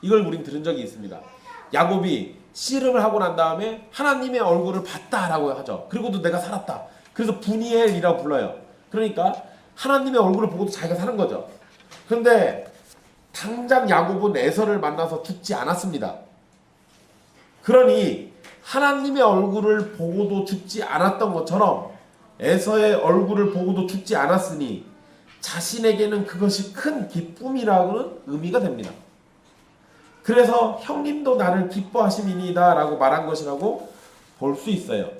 이걸 우린 들은 적이 있습니다. 야곱이 씨름을 하고 난 다음에 하나님의 얼굴을 봤다라고 하죠. 그리고도 내가 살았다. 그래서 분이엘이라고 불러요. 그러니까 하나님의 얼굴을 보고도 자기가 사는 거죠. 그런데 당장 야곱은 에서를 만나서 죽지 않았습니다. 그러니 하나님의 얼굴을 보고도 죽지 않았던 것처럼 에서의 얼굴을 보고도 죽지 않았으니 자신에게는 그것이 큰 기쁨이라고는 의미가 됩니다. 그래서 형님도 나를 기뻐하심이니이다 라고 말한 것이라고 볼 수 있어요.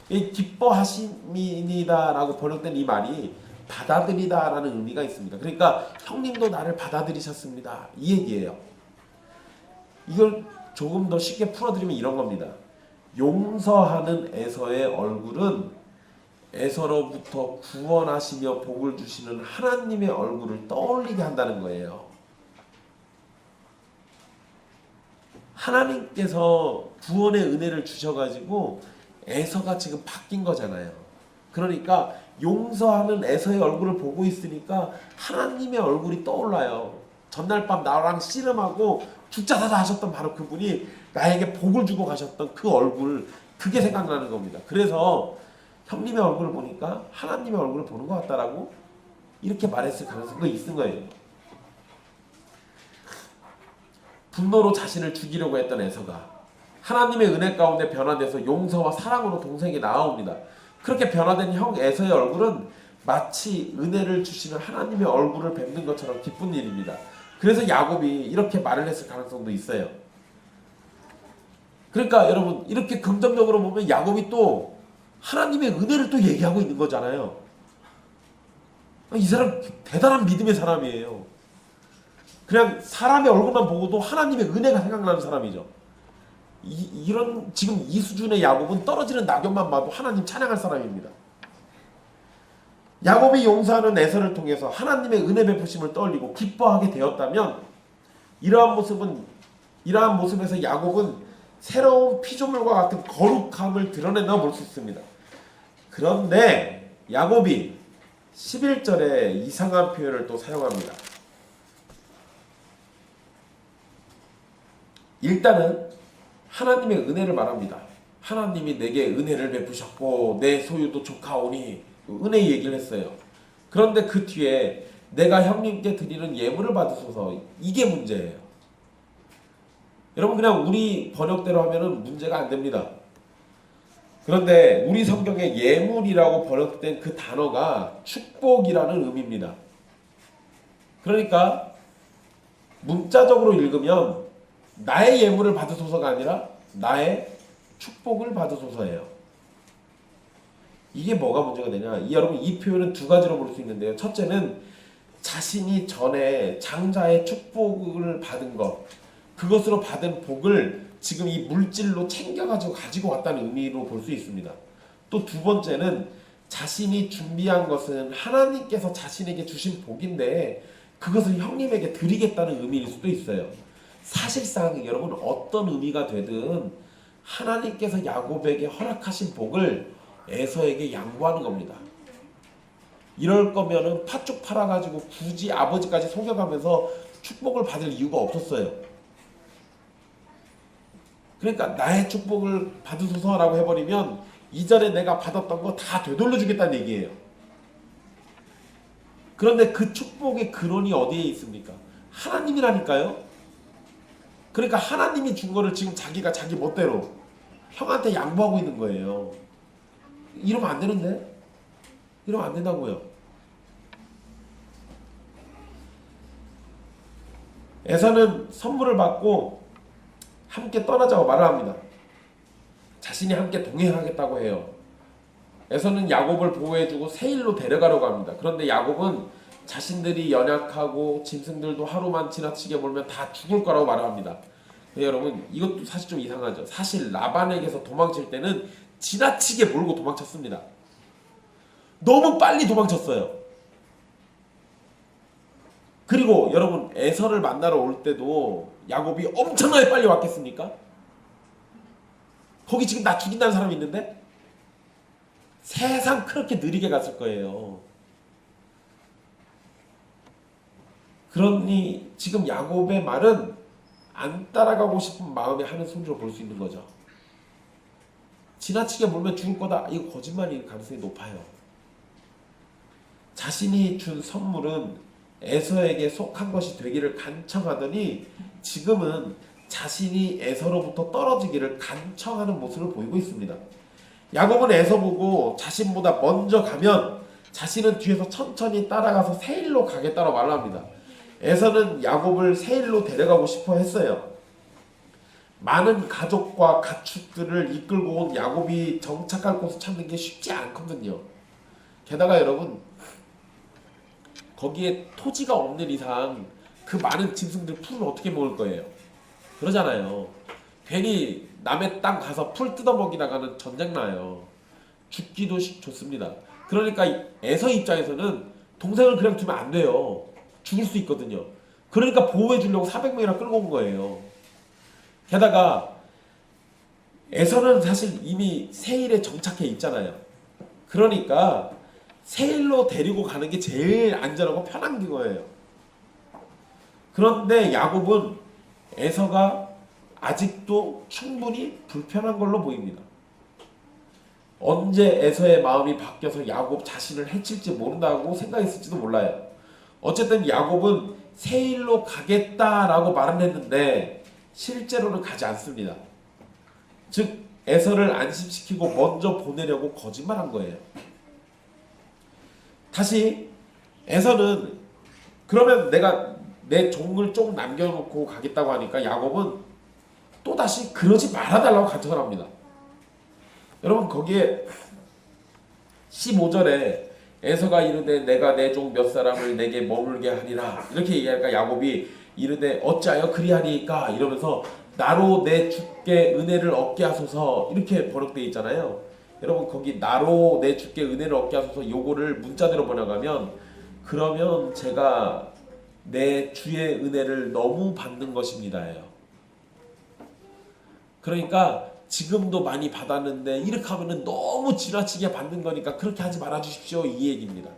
이 기뻐하심이니이다 라고 번역된 이 말이 받아들이다 라는 의미가 있습니다. 그러니까 형님도 나를 받아들이셨습니다, 이 얘기예요. 이걸 조금 더 쉽게 풀어드리면 이런 겁니다. 용서하는 에서의 얼굴은 에서로부터 구원하시며 복을 주시는 하나님의 얼굴을 떠올리게 한다는 거예요. 하나님께서 구원의 은혜를 주셔가지고 에서가 지금 바뀐 거잖아요. 그러니까 용서하는 에서의 얼굴을 보고 있으니까 하나님의 얼굴이 떠올라요. 전날 밤 나랑 씨름하고 죽자사자 하셨던 바로 그분이 나에게 복을 주고 가셨던 그 얼굴, 그게 생각나는 겁니다. 그래서 형님의 얼굴을 보니까 하나님의 얼굴을 보는 것 같다라고 이렇게 말했을 가능성도 있는 거예요. 분노로 자신을 죽이려고 했던 에서가 하나님의 은혜 가운데 변화돼서 용서와 사랑으로 동생에게 나아옵니다. 그렇게 변화된 형 에서의 얼굴은 마치 은혜를 주시는 하나님의 얼굴을 뵙는 것처럼 기쁜 일입니다. 그래서 야곱이 이렇게 말을 했을 가능성도 있어요. 그러니까 여러분, 이렇게 긍정적으로 보면 야곱이 또 하나님의 은혜를 또 얘기하고 있는 거잖아요. 이 사람 대단한 믿음의 사람이에요. 그냥 사람의 얼굴만 보고도 하나님의 은혜가 생각나는 사람이죠. 이런 지금 이 수준의 야곱은 떨어지는 낙엽만 봐도 하나님 찬양할 사람입니다. 야곱이 용서하는 에서를 통해서 하나님의 은혜 베푸심을 떠올리고 기뻐하게 되었다면 이러한 모습에서 야곱은 새로운 피조물과 같은 거룩함을 드러낸다고 볼 수 있습니다. 그런데 야곱이 11절에 이상한 표현을 또 사용합니다. 일단은 하나님의 은혜를 말합니다. 하나님이 내게 은혜를 베푸셨고 내 소유도 좋가오니 은혜 얘기를 했어요. 그런데 그 뒤에 내가 형님께 드리는 예물을 받으소서, 이게 문제예요. 여러분, 그냥 우리 번역대로 하면은 문제가 안 됩니다. 그런데 우리 성경에 예물이라고 번역된 그 단어가 축복이라는 의미입니다. 그러니까 문자적으로 읽으면 나의 예물을 받으소서가 아니라 나의 축복을 받으소서예요. 이게 뭐가 문제가 되냐? 여러분, 이 표현은 두 가지로 볼 수 있는데요. 첫째는 자신이 전에 장자의 축복을 받은 것, 그것으로 받은 복을 지금 이 물질로 가지고 왔다는 의미로 볼 수 있습니다. 또 두 번째는 자신이 준비한 것은 하나님께서 자신에게 주신 복인데 그것을 형님에게 드리겠다는 의미일 수도 있어요. 사실상 여러분, 어떤 의미가 되든 하나님께서 야곱에게 허락하신 복을 에서에게 양보하는 겁니다. 이럴 거면은 팥죽 팔아가지고 굳이 아버지까지 속여가면서 축복을 받을 이유가 없었어요. 그러니까 나의 축복을 받으소서라고 해버리면 이전에 내가 받았던 거 다 되돌려 주겠다는 얘기예요. 그런데 그 축복의 근원이 어디에 있습니까? 하나님이라니까요. 그러니까 하나님이 준 거를 지금 자기가 자기 멋대로 형한테 양보하고 있는 거예요. 이러면 안 되는데? 이러면 안 된다고요. 에서는 선물을 받고 함께 떠나자고 말을 합니다. 자신이 함께 동행하겠다고 해요. 에서는 야곱을 보호해주고 세일로 데려가려고 합니다. 그런데 야곱은 자신들이 연약하고 짐승들도 하루만 지나치게 몰면 다 죽을 거라고 말을 합니다. 여러분, 이것도 사실 좀 이상하죠. 사실 라반에게서 도망칠 때는 지나치게 몰고 도망쳤습니다. 너무 빨리 도망쳤어요. 그리고 여러분, 에서를 만나러 올 때도 야곱이 엄청나게 빨리 왔겠습니까? 거기 지금 나 죽인다는 사람이 있는데 세상 그렇게 느리게 갔을 거예요. 그러니 지금 야곱의 말은 안 따라가고 싶은 마음에 하는 소리로 볼 수 있는 거죠. 지나치게 몰면 죽을 거다, 이거 거짓말일 가능성이 높아요. 자신이 준 선물은 에서에게 속한 것이 되기를 간청하더니 지금은 자신이 에서로부터 떨어지기를 간청하는 모습을 보이고 있습니다. 야곱은 에서 보고 자신보다 먼저 가면 자신은 뒤에서 천천히 따라가서 세일로 가겠다고 말합니다. 에서는 야곱을 세일로 데려가고 싶어 했어요. 많은 가족과 가축들을 이끌고 온 야곱이 정착할 곳을 찾는 게 쉽지 않거든요. 게다가 여러분, 거기에 토지가 없는 이상 그 많은 짐승들 풀을 어떻게 먹을 거예요? 그러잖아요. 괜히 남의 땅 가서 풀 뜯어먹이다가는 전쟁 나요. 죽기도 좋습니다. 그러니까 에서 입장에서는 동생을 그냥 두면 안 돼요. 죽을 수 있거든요. 그러니까 보호해 주려고 400명이나 끌고 온 거예요. 게다가 에서는 사실 이미 세일에 정착해 있잖아요. 그러니까 세일로 데리고 가는 게 제일 안전하고 편한 거예요. 그런데 야곱은 에서가 아직도 충분히 불편한 걸로 보입니다. 언제 에서의 마음이 바뀌어서 야곱 자신을 해칠지 모른다고 생각했을지도 몰라요. 어쨌든 야곱은 세일로 가겠다라고 말은 했는데 실제로는 가지 않습니다. 즉 에서를 안심시키고 먼저 보내려고 거짓말한 거예요. 다시 에서는 그러면 내가 내 종을 좀 남겨놓고 가겠다고 하니까 야곱은 또다시 그러지 말아달라고 간청을 합니다. 여러분 거기에 15절에 에서가 이르되 내가 내 종 몇 사람을 내게 머물게 하리라 이렇게 얘기하니까 야곱이 이르되 어찌하여 그리하리까 이러면서 나로 내 주께 은혜를 얻게 하소서 이렇게 번역되어 있잖아요. 여러분 거기 나로 내 주께 은혜를 얻게 하소서 요거를 문자대로 번역하면 그러면 제가 내 주의 은혜를 너무 받는 것입니다예요. 그러니까 지금도 많이 받았는데 이렇게 하면은 너무 지나치게 받는 거니까 그렇게 하지 말아 주십시오 이 얘기입니다.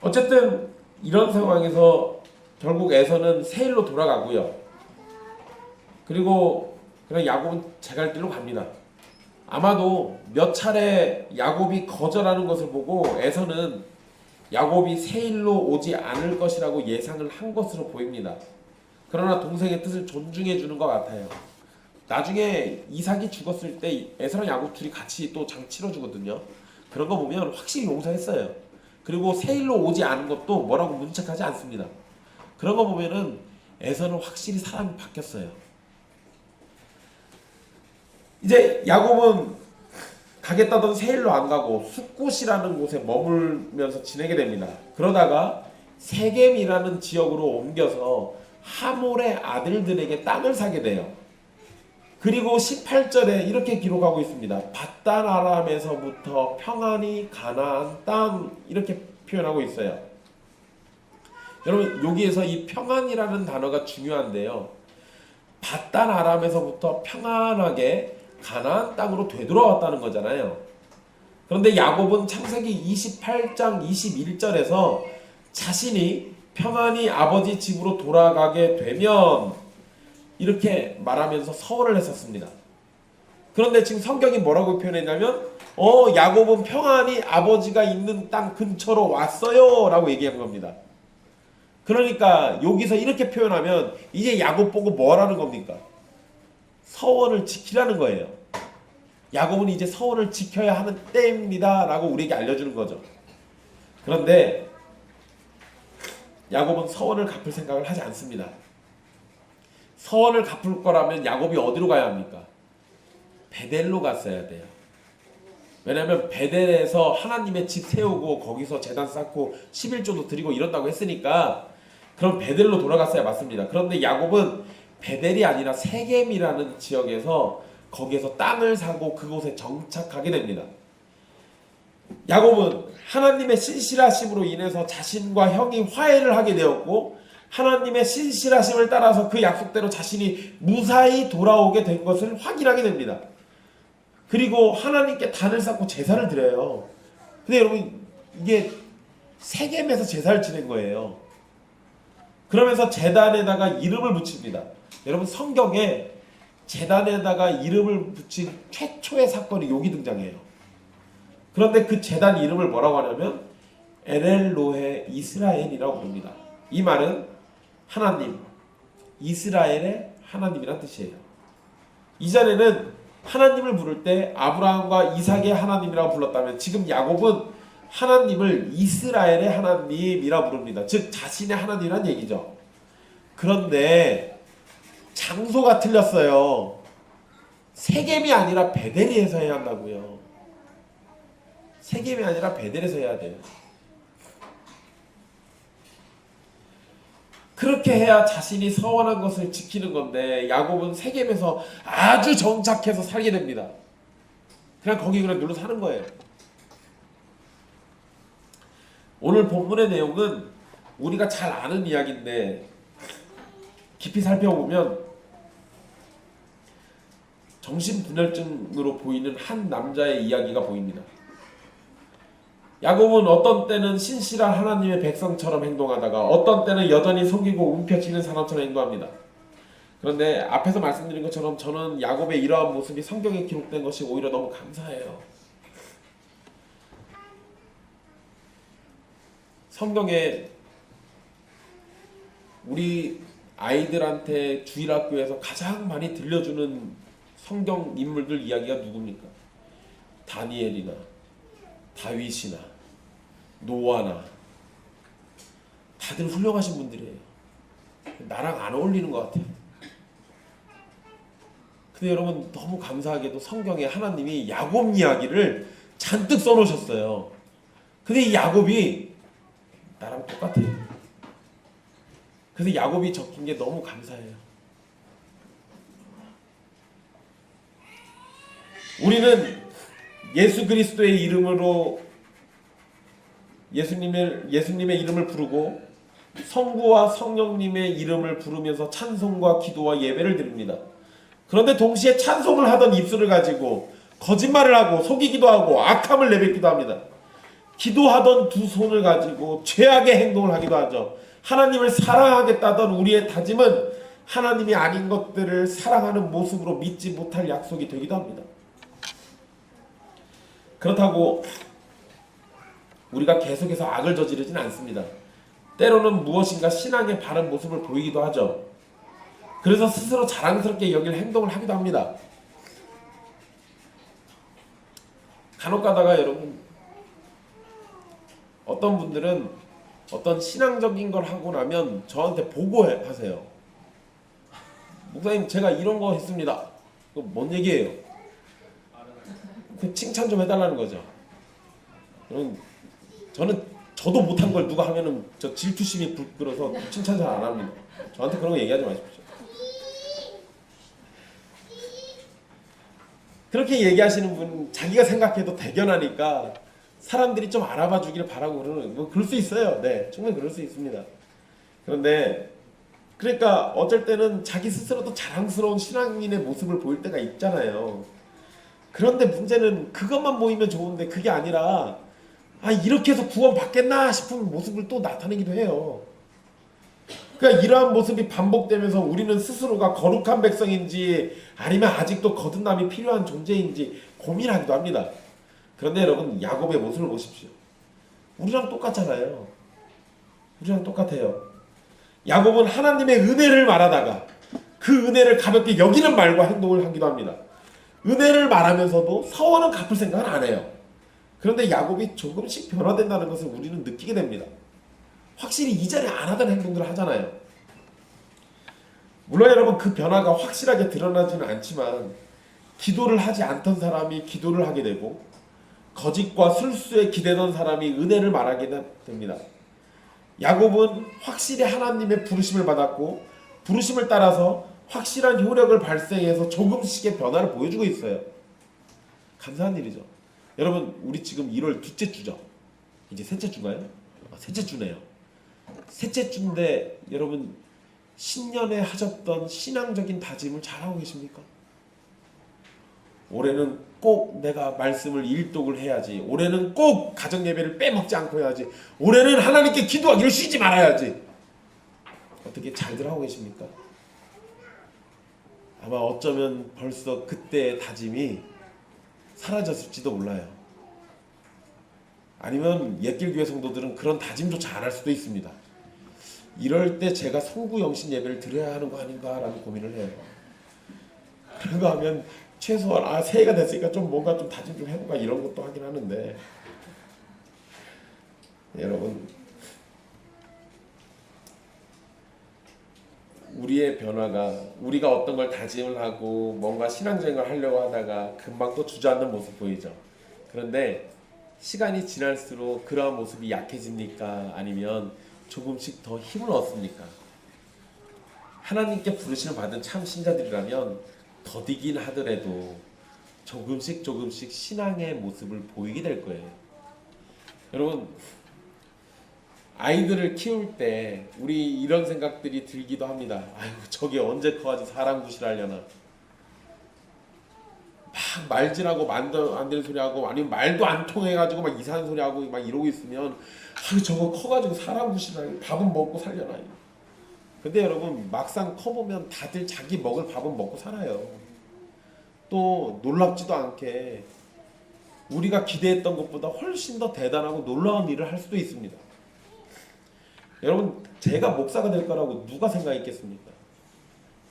어쨌든 이런 상황에서 결국 에서는 세일로 돌아가고요. 그리고 그냥 야곱은 제갈 길로 갑니다. 아마도 몇 차례 야곱이 거절하는 것을 보고 에서는 야곱이 세일로 오지 않을 것이라고 예상을 한 것으로 보입니다. 그러나 동생의 뜻을 존중해 주는 것 같아요. 나중에 이삭이 죽었을 때 에서랑 야곱 둘이 같이 또 장 치러주거든요. 그런 거 보면 확실히 용서했어요. 그리고 세일로 오지 않은 것도 뭐라고 문책하지 않습니다. 그런 거 보면은 에서는 확실히 사람이 바뀌었어요. 이제 야곱은 가겠다던 세일로 안 가고 숫곳이라는 곳에 머물면서 지내게 됩니다. 그러다가 세겜이라는 지역으로 옮겨서 하몰의 아들들에게 땅을 사게 돼요. 그리고 18절에 이렇게 기록하고 있습니다. 밧단 아람에서부터 평안히 가나안 땅 이렇게 표현하고 있어요. 여러분 여기에서 이 평안이라는 단어가 중요한데요. 밧단 아람에서부터 평안하게 가나안 땅으로 되돌아왔다는 거잖아요. 그런데 야곱은 창세기 28장 21절에서 자신이 평안히 아버지 집으로 돌아가게 되면 이렇게 말하면서 서원을 했었습니다. 그런데 지금 성경이 뭐라고 표현했냐면 야곱은 평안히 아버지가 있는 땅 근처로 왔어요 라고 얘기한 겁니다. 그러니까 여기서 이렇게 표현하면 이제 야곱 보고 뭐라는 겁니까? 서원을 지키라는 거예요. 야곱은 이제 서원을 지켜야 하는 때입니다 라고 우리에게 알려주는 거죠. 그런데 야곱은 서원을 갚을 생각을 하지 않습니다. 서원을 갚을 거라면 야곱이 어디로 가야 합니까? 베델로 갔어야 돼요. 왜냐하면 베델에서 하나님의 집 세우고 거기서 제단 쌓고 11조도 드리고 이런다고 했으니까 그럼 베델로 돌아갔어야 맞습니다. 그런데 야곱은 베델이 아니라 세겜이라는 지역에서 거기에서 땅을 사고 그곳에 정착하게 됩니다. 야곱은 하나님의 신실하심으로 인해서 자신과 형이 화해를 하게 되었고 하나님의 신실하심을 따라서 그 약속대로 자신이 무사히 돌아오게 된 것을 확인하게 됩니다. 그리고 하나님께 단을 쌓고 제사를 드려요. 근데 여러분 이게 세겜에서 제사를 지낸 거예요. 그러면서 제단에다가 이름을 붙입니다. 여러분 성경에 제단에다가 이름을 붙인 최초의 사건이 여기 등장해요. 그런데 그 제단 이름을 뭐라고 하냐면 엘엘로헤 이스라엘이라고 부릅니다. 이 말은 하나님, 이스라엘의 하나님이란 뜻이에요. 이전에는 하나님을 부를 때 아브라함과 이삭의 하나님이라고 불렀다면 지금 야곱은 하나님을 이스라엘의 하나님이라 부릅니다. 즉 자신의 하나님이란 얘기죠. 그런데 장소가 틀렸어요. 세겜이 아니라 베델에서 해야 한다고요. 세겜이 아니라 베델에서 해야 돼요. 그렇게 해야 자신이 서원한 것을 지키는 건데 야곱은 세겜에서 아주 정착해서 살게 됩니다. 그냥 거기 그냥 눌러 사는 거예요. 오늘 본문의 내용은 우리가 잘 아는 이야기인데 깊이 살펴보면 정신분열증으로 보이는 한 남자의 이야기가 보입니다. 야곱은 어떤 때는 신실한 하나님의 백성처럼 행동하다가 어떤 때는 여전히 속이고 움켜쥐는 사람처럼 행동합니다. 그런데 앞에서 말씀드린 것처럼 저는 야곱의 이러한 모습이 성경에 기록된 것이 오히려 너무 감사해요. 성경에 우리 아이들한테 주일학교에서 가장 많이 들려주는 성경 인물들 이야기가 누굽니까? 다니엘이나 다윗이나 노아나 다들 훌륭하신 분들이에요. 나랑 안 어울리는 것 같아요. 근데 여러분 너무 감사하게도 성경에 하나님이 야곱 이야기를 잔뜩 써놓으셨어요. 근데 이 야곱이 나랑 똑같아요. 그래서 야곱이 적힌 게 너무 감사해요. 우리는 예수 그리스도의 이름으로 예수님의 이름을 부르고 성부와 성령님의 이름을 부르면서 찬송과 기도와 예배를 드립니다. 그런데 동시에 찬송을 하던 입술을 가지고 거짓말을 하고 속이기도 하고 악함을 내뱉기도 합니다. 기도하던 두 손을 가지고 죄악의 행동을 하기도 하죠. 하나님을 사랑하겠다던 우리의 다짐은 하나님이 아닌 것들을 사랑하는 모습으로 믿지 못할 약속이 되기도 합니다. 그렇다고 우리가 계속해서 악을 저지르진 않습니다. 때로는 무엇인가 신앙의 바른 모습을 보이기도 하죠. 그래서 스스로 자랑스럽게 여길 행동을 하기도 합니다. 간혹 가다가 여러분 어떤 분들은 어떤 신앙적인 걸 하고 나면 저한테 보고하세요. 목사님 제가 이런 거 했습니다. 그거 뭔 얘기예요? 그 칭찬 좀 해달라는 거죠. 저도 못한 걸 누가 하면은 저 질투심이 불끓어서 칭찬 잘 안 합니다. 저한테 그런 거 얘기하지 마십시오. 그렇게 얘기하시는 분 자기가 생각해도 대견하니까 사람들이 좀 알아봐 주기를 바라고 그러는 뭐 그럴 수 있어요. 네, 충분히 그럴 수 있습니다. 그런데 그러니까 어쩔 때는 자기 스스로도 자랑스러운 신앙인의 모습을 보일 때가 있잖아요. 그런데 문제는 그것만 보이면 좋은데 그게 아니라 이렇게 해서 구원 받겠나 싶은 모습을 또 나타내기도 해요. 그러니까 이러한 모습이 반복되면서 우리는 스스로가 거룩한 백성인지 아니면 아직도 거듭남이 필요한 존재인지 고민하기도 합니다. 그런데 여러분 야곱의 모습을 보십시오. 우리랑 똑같잖아요. 우리랑 똑같아요. 야곱은 하나님의 은혜를 말하다가 그 은혜를 가볍게 여기는 말과 행동을 하기도 합니다. 은혜를 말하면서도 서원은 갚을 생각은 안 해요. 그런데 야곱이 조금씩 변화된다는 것을 우리는 느끼게 됩니다. 확실히 이전에 안 하던 행동들을 하잖아요. 물론 여러분 그 변화가 확실하게 드러나지는 않지만 기도를 하지 않던 사람이 기도를 하게 되고 거짓과 술수에 기대던 사람이 은혜를 말하게 됩니다. 야곱은 확실히 하나님의 부르심을 받았고 부르심을 따라서 확실한 효력을 발생해서 조금씩의 변화를 보여주고 있어요. 감사한 일이죠. 여러분 우리 지금 1월 둘째 주죠. 이제 셋째 주인가요? 셋째 주네요. 셋째 주인데 여러분 신년에 하셨던 신앙적인 다짐을 잘하고 계십니까? 올해는 꼭 내가 말씀을 일독을 해야지. 올해는 꼭 가정 예배를 빼먹지 않고 해야지. 올해는 하나님께 기도하기를 쉬지 말아야지. 어떻게 잘들 하고 계십니까? 아마 어쩌면 벌써 그때의 다짐이 사라졌을지도 몰라요. 아니면 옛길교회 성도들은 그런 다짐조차 안 할 수도 있습니다. 이럴 때 제가 성구영신 예배를 드려야 하는 거 아닌가라는 고민을 해요. 그런가 하면 최소한 새해가 됐으니까 좀 뭔가 좀 다짐 좀 해볼까 이런 것도 하긴 하는데 여러분 우리의 변화가 우리가 어떤 걸 다짐을 하고 뭔가 신앙적인 걸 하려고 하다가 금방 또 주저앉는 모습 보이죠. 그런데 시간이 지날수록 그러한 모습이 약해집니까? 아니면 조금씩 더 힘을 얻습니까? 하나님께 부르심을 받은 참 신자들이라면 더디긴 하더라도 조금씩 신앙의 모습을 보이게 될 거예요. 여러분 아이들을 키울 때 우리 이런 생각들이 들기도 합니다. 아이고 저게 언제 커가지고 사람 구실하려나. 막 말질하고 만도 안 되는 소리하고 아니면 말도 안 통해가지고 막 이상한 소리하고 막 이러고 있으면 아유 저거 커가지고 사람 구실하려 밥은 먹고 살려나. 근데 여러분 막상 커보면 다들 자기 먹을 밥은 먹고 살아요. 또 놀랍지도 않게 우리가 기대했던 것보다 훨씬 더 대단하고 놀라운 일을 할 수도 있습니다. 여러분 제가 목사가 될 거라고 누가 생각했겠습니까?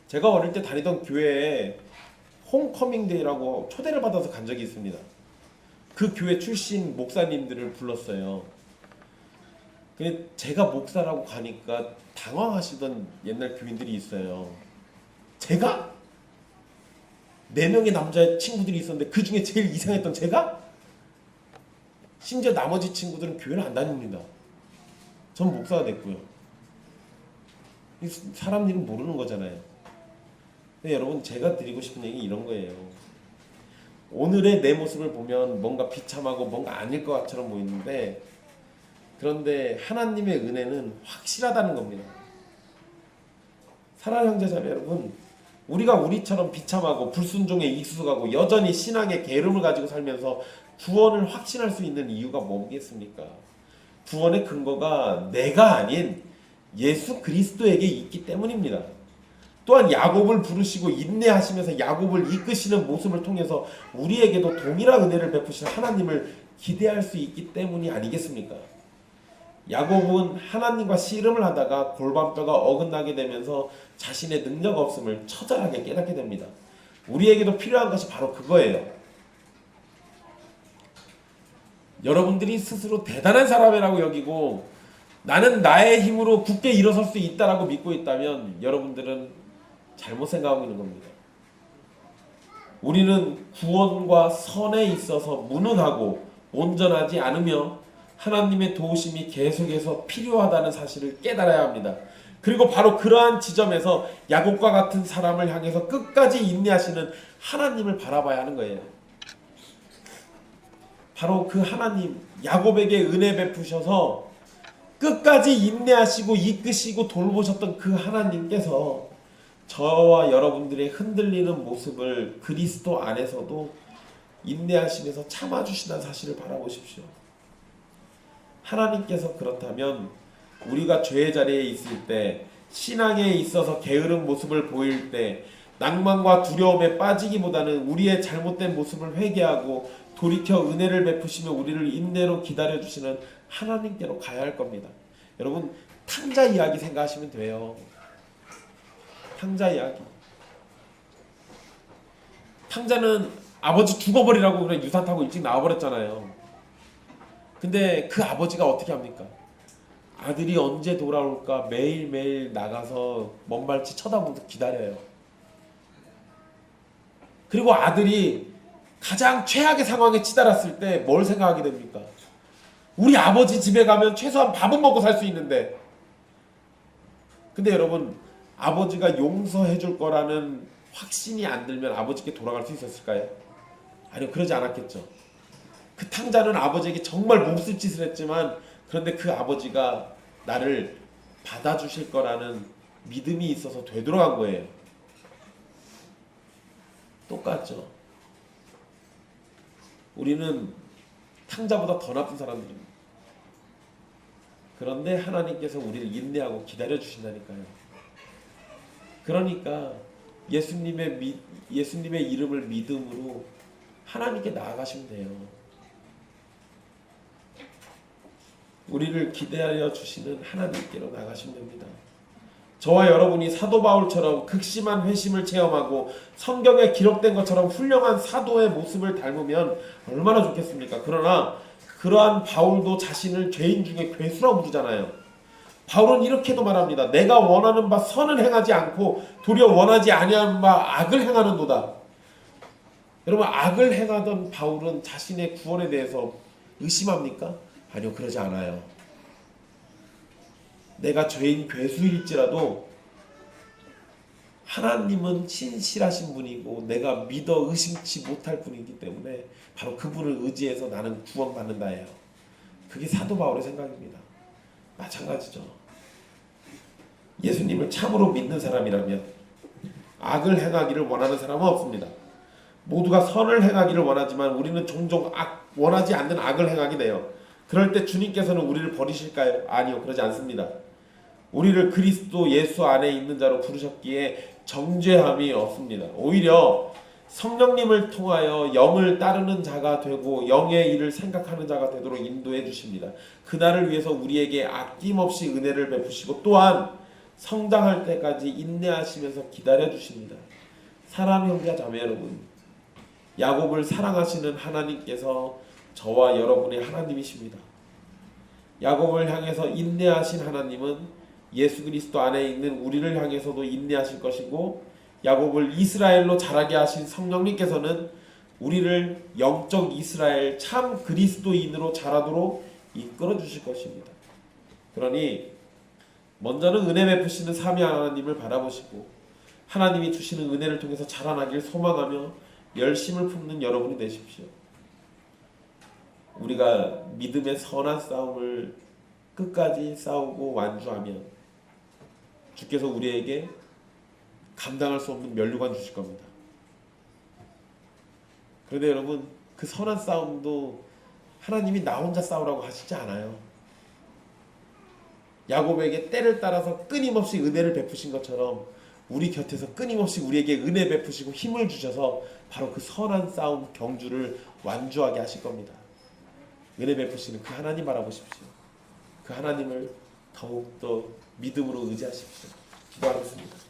제가 어릴 때 다니던 교회에 홈커밍 데이라고 초대를 받아서 간 적이 있습니다. 그 교회 출신 목사님들을 불렀어요. 근데 제가 목사라고 가니까 당황하시던 옛날 교인들이 있어요. 제가? 4명의 남자 친구들이 있었는데 그 중에 제일 이상했던 제가? 심지어 나머지 친구들은 교회를 안 다닙니다. 전 목사가 됐고요. 사람 일은 모르는 거잖아요. 근데 여러분 제가 드리고 싶은 얘기 이런 거예요. 오늘의 내 모습을 보면 뭔가 비참하고 뭔가 아닐 것처럼 보이는데 그런데 하나님의 은혜는 확실하다는 겁니다. 사랑하는 형제자매 여러분, 우리가 우리처럼 비참하고 불순종에 익숙하고 여전히 신앙의 게으름을 가지고 살면서 구원을 확신할 수 있는 이유가 뭐겠습니까? 구원의 근거가 내가 아닌 예수 그리스도에게 있기 때문입니다. 또한 야곱을 부르시고 인내하시면서 야곱을 이끄시는 모습을 통해서 우리에게도 동일한 은혜를 베푸실 하나님을 기대할 수 있기 때문이 아니겠습니까? 야곱은 하나님과 씨름을 하다가 골반뼈가 어긋나게 되면서 자신의 능력 없음을 처절하게 깨닫게 됩니다. 우리에게도 필요한 것이 바로 그거예요. 여러분들이 스스로 대단한 사람이라고 여기고 나는 나의 힘으로 굳게 일어설 수 있다라고 믿고 있다면 여러분들은 잘못 생각하고 있는 겁니다. 우리는 구원과 선에 있어서 무능하고 온전하지 않으며 하나님의 도우심이 계속해서 필요하다는 사실을 깨달아야 합니다. 그리고 바로 그러한 지점에서 야곱과 같은 사람을 향해서 끝까지 인내하시는 하나님을 바라봐야 하는 거예요. 바로 그 하나님, 야곱에게 은혜 베푸셔서 끝까지 인내하시고 이끄시고 돌보셨던 그 하나님께서 저와 여러분들의 흔들리는 모습을 그리스도 안에서도 인내하시면서 참아주신다는 사실을 바라보십시오. 하나님께서 그렇다면 우리가 죄의 자리에 있을 때, 신앙에 있어서 게으른 모습을 보일 때 낭만과 두려움에 빠지기보다는 우리의 잘못된 모습을 회개하고 돌이켜 은혜를 베푸시며 우리를 인내로 기다려주시는 하나님께로 가야 할 겁니다. 여러분 탕자 이야기 생각하시면 돼요. 탕자 이야기. 탕자는 아버지 죽어버리라고 그래 유산 타고 일찍 나와버렸잖아요. 근데 그 아버지가 어떻게 합니까? 아들이 언제 돌아올까 매일매일 나가서 먼 발치 쳐다보면서 기다려요. 그리고 아들이 가장 최악의 상황에 치달았을 때 뭘 생각하게 됩니까? 우리 아버지 집에 가면 최소한 밥은 먹고 살 수 있는데. 근데 여러분 아버지가 용서해 줄 거라는 확신이 안 들면 아버지께 돌아갈 수 있었을까요? 아니요, 그러지 않았겠죠. 그 탕자는 아버지에게 정말 몹쓸 짓을 했지만 그런데 그 아버지가 나를 받아주실 거라는 믿음이 있어서 되돌아간 거예요. 똑같죠. 우리는 탕자보다 더 나쁜 사람들입니다. 그런데 하나님께서 우리를 인내하고 기다려 주신다니까요. 그러니까 예수님의 이름을 믿음으로 하나님께 나아가시면 돼요. 우리를 기다려 주시는 하나님께로 나가시면 됩니다. 저와 여러분이 사도 바울처럼 극심한 회심을 체험하고 성경에 기록된 것처럼 훌륭한 사도의 모습을 닮으면 얼마나 좋겠습니까? 그러나 그러한 바울도 자신을 죄인 중에 괴수라고 부르잖아요. 바울은 이렇게도 말합니다. 내가 원하는 바 선을 행하지 않고 도리어 원하지 아니하는 바 악을 행하는도다. 여러분 악을 행하던 바울은 자신의 구원에 대해서 의심합니까? 아니요, 그러지 않아요. 내가 죄인 괴수일지라도 하나님은 신실하신 분이고 내가 믿어 의심치 못할 분이기 때문에 바로 그분을 의지해서 나는 구원받는다 해요. 그게 사도 바울의 생각입니다. 마찬가지죠. 예수님을 참으로 믿는 사람이라면 악을 행하기를 원하는 사람은 없습니다. 모두가 선을 행하기를 원하지만 우리는 종종 원하지 않는 악을 행하게 돼요. 그럴 때 주님께서는 우리를 버리실까요? 아니요, 그러지 않습니다. 우리를 그리스도 예수 안에 있는 자로 부르셨기에 정죄함이 없습니다. 오히려 성령님을 통하여 영을 따르는 자가 되고 영의 일을 생각하는 자가 되도록 인도해 주십니다. 그날을 위해서 우리에게 아낌없이 은혜를 베푸시고 또한 성장할 때까지 인내하시면서 기다려 주십니다. 사랑하는 형제와 자매 여러분, 야곱을 사랑하시는 하나님께서 저와 여러분의 하나님이십니다. 야곱을 향해서 인내하신 하나님은 예수 그리스도 안에 있는 우리를 향해서도 인내하실 것이고, 야곱을 이스라엘로 자라게 하신 성령님께서는 우리를 영적 이스라엘 참 그리스도인으로 자라도록 이끌어 주실 것입니다. 그러니 먼저는 은혜 베푸시는 삼위 하나님을 바라보시고 하나님이 주시는 은혜를 통해서 자라나길 소망하며 열심을 품는 여러분이 되십시오. 우리가 믿음의 선한 싸움을 끝까지 싸우고 완주하면 주께서 우리에게 감당할 수 없는 면류관 주실 겁니다. 그런데 여러분, 그 선한 싸움도 하나님이 나 혼자 싸우라고 하시지 않아요. 야곱에게 때를 따라서 끊임없이 은혜를 베푸신 것처럼 우리 곁에서 끊임없이 우리에게 은혜 베푸시고 힘을 주셔서 바로 그 선한 싸움 경주를 완주하게 하실 겁니다. 은혜 베푸시는 그 하나님 바라보십시오. 그 하나님을 더욱더 믿음으로 의지하십시오. 기도하겠습니다.